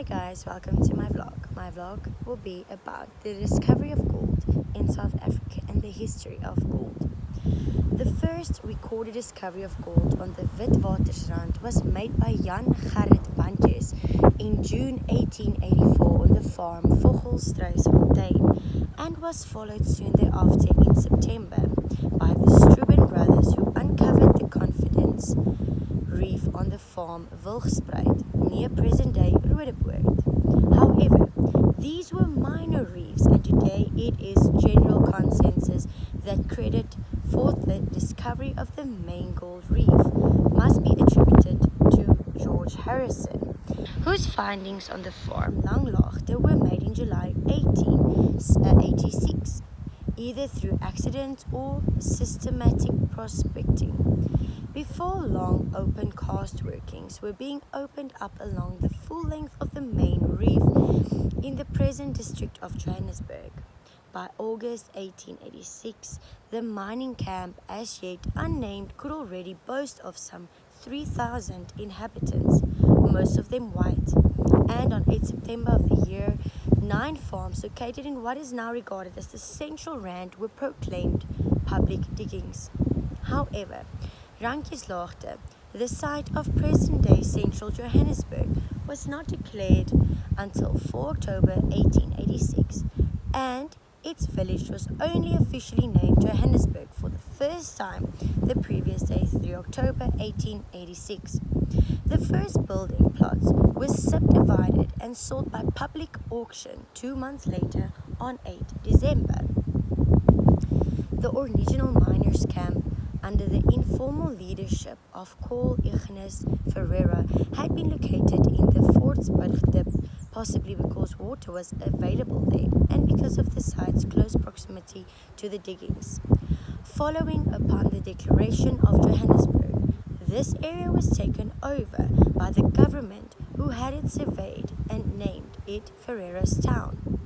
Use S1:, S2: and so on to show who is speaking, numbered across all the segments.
S1: Hi guys, welcome to my vlog. My vlog will be about the discovery of gold in South Africa and the history of gold. The first recorded discovery of gold on the Witwatersrand was made by Jan Gerrit Bantjes in June 1884 on the farm Vogelstruisfontein and was followed soon thereafter in September by the Struben brothers who uncovered the Confidence Reef on the farm Wilgspruit near present-day Roodepoort. However, these were minor reefs, and today it is general consensus that credit for the discovery of the main gold reef must be attributed to George Harrison, whose findings on the farm Langlaagte were made in July 1886, either through accident or systematic prospecting. Before long, open cast workings were being opened up along the full length of the main reef in the present district of Johannesburg. By August 1886, the mining camp, as yet unnamed, could already boast of some 3,000 inhabitants, most of them white. And on 8 September of the year, 9 farms located in what is now regarded as the Central Rand were proclaimed public diggings. However, Randjeslaagte, the site of present-day central Johannesburg, was not declared until 4 October 1886, and its village was only officially named Johannesburg for the first time the previous day, 3 October 1886. The first building plots were subdivided and sold by public auction 2 months later on 8 December. The original miners' camp, under the informal leadership of Carl Ignis Ferreira, had been located in the Fortsburg dip, possibly because water was available there and because of the site's close proximity to the diggings. Following upon the declaration of Johannesburg, this area was taken over by the government, who had it surveyed and named it Ferreira's Town.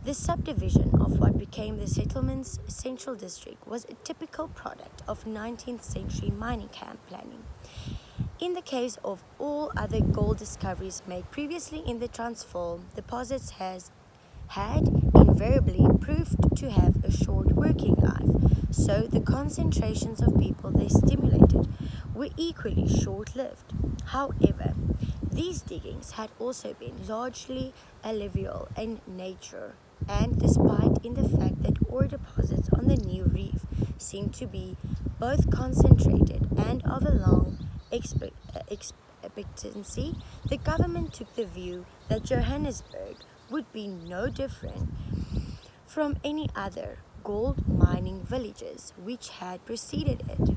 S1: The subdivision of what became the settlement's central district was a typical product of 19th century mining camp planning. In the case of all other gold discoveries made previously in the Transvaal, deposits had invariably proved to have a short working life, so the concentrations of people they stimulated were equally short-lived. However, these diggings had also been largely alluvial in nature, and despite in the fact that ore deposits on the new reef seemed to be both concentrated and of a long expectancy, the government took the view that Johannesburg would be no different from any other gold mining villages which had preceded it.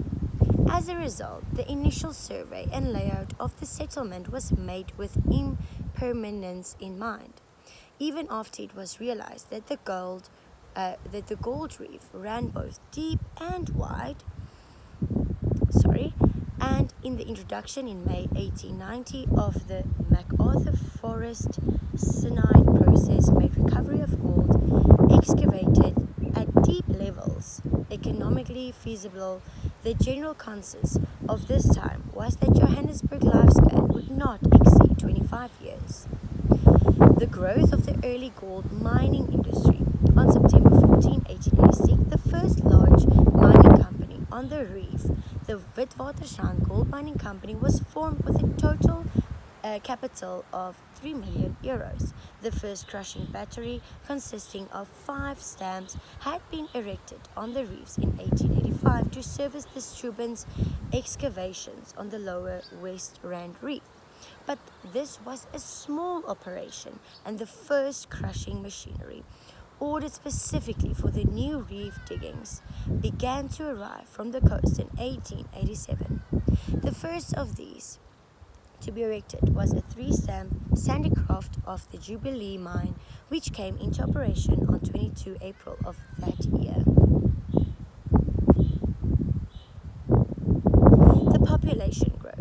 S1: As a result, the initial survey and layout of the settlement was made with impermanence in mind, even after it was realized that the gold reef ran both deep and wide. And in the introduction in May 1890 of the MacArthur Forest Cyanide process made recovery of gold excavated at deep levels economically feasible. The general consensus of this time was that Johannesburg lifespan would not exceed 25 years. The growth of the early gold mining industry. On September 14, 1886, the first large mining company on the reef, the Witwatersrand Gold Mining Company, was formed with a total capital of 3 million euros. The first crushing battery, consisting of 5 stamps, had been erected on the reefs in 1885 to service the Struben's excavations on the lower West Rand Reef. But this was a small operation, and the first crushing machinery, ordered specifically for the new reef diggings, began to arrive from the coast in 1887. The first of these to be erected was a 3-stamp Sandycroft of the Jubilee mine, which came into operation on 22 April of that year. The population growth.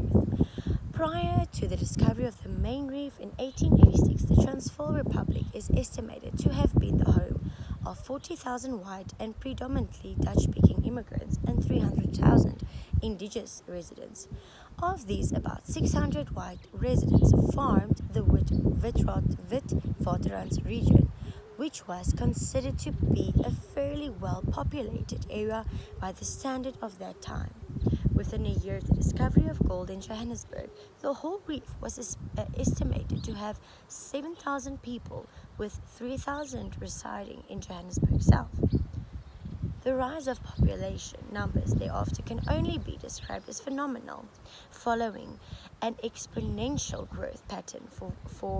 S1: Prior to the discovery of the main reef in 1886, the Transvaal Republic is estimated to have been the home of 40,000 white and predominantly Dutch-speaking immigrants and 300,000 indigenous residents. Of these, about 600 white residents farmed the the Witwatersrand region, which was considered to be a fairly well-populated area by the standard of that time. Within a year of the discovery of gold in Johannesburg, the whole reef was estimated to have 7,000 people, with 3,000 residing in Johannesburg South. The rise of population numbers thereafter can only be described as phenomenal, following an exponential growth pattern for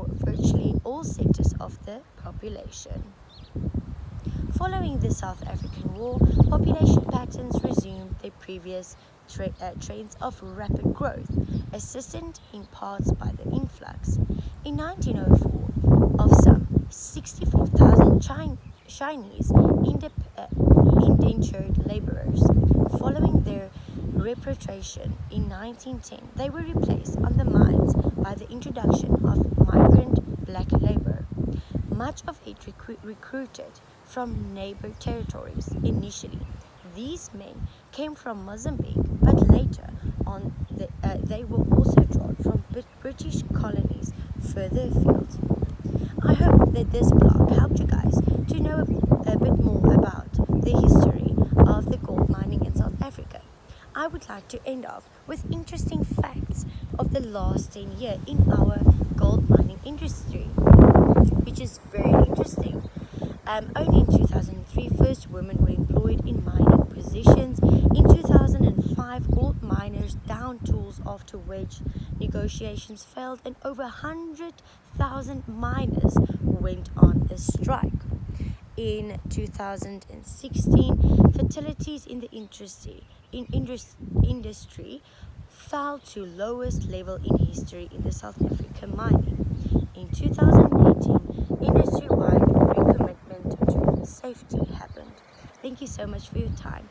S1: virtually all sectors of the population. Following the South African War, population patterns resumed their previous trends of rapid growth, assisted in parts by the influx in 1904 of some 64,000 Chinese indentured laborers. Following their repatriation in 1910, they were replaced on the mines by the introduction of migrant black labor, much of it recruited from neighbor territories. Initially, these men came from Mozambique, but later on they were also drawn from British colonies further afield. I hope that this blog helped you guys to know a bit more about the history of the gold mining in South Africa. I would like to end off with interesting facts of the last 10 years in our gold mining industry, which is very interesting. Only in 2003, first women were employed in mining positions. In 2005, gold miners downed tools after wage negotiations failed, and over 100,000 miners went on a strike. In 2016, fatalities in the industry fell to lowest level in history in the South African mining. In 2018, industry-wide recommitment to safety happened. Thank you so much for your time.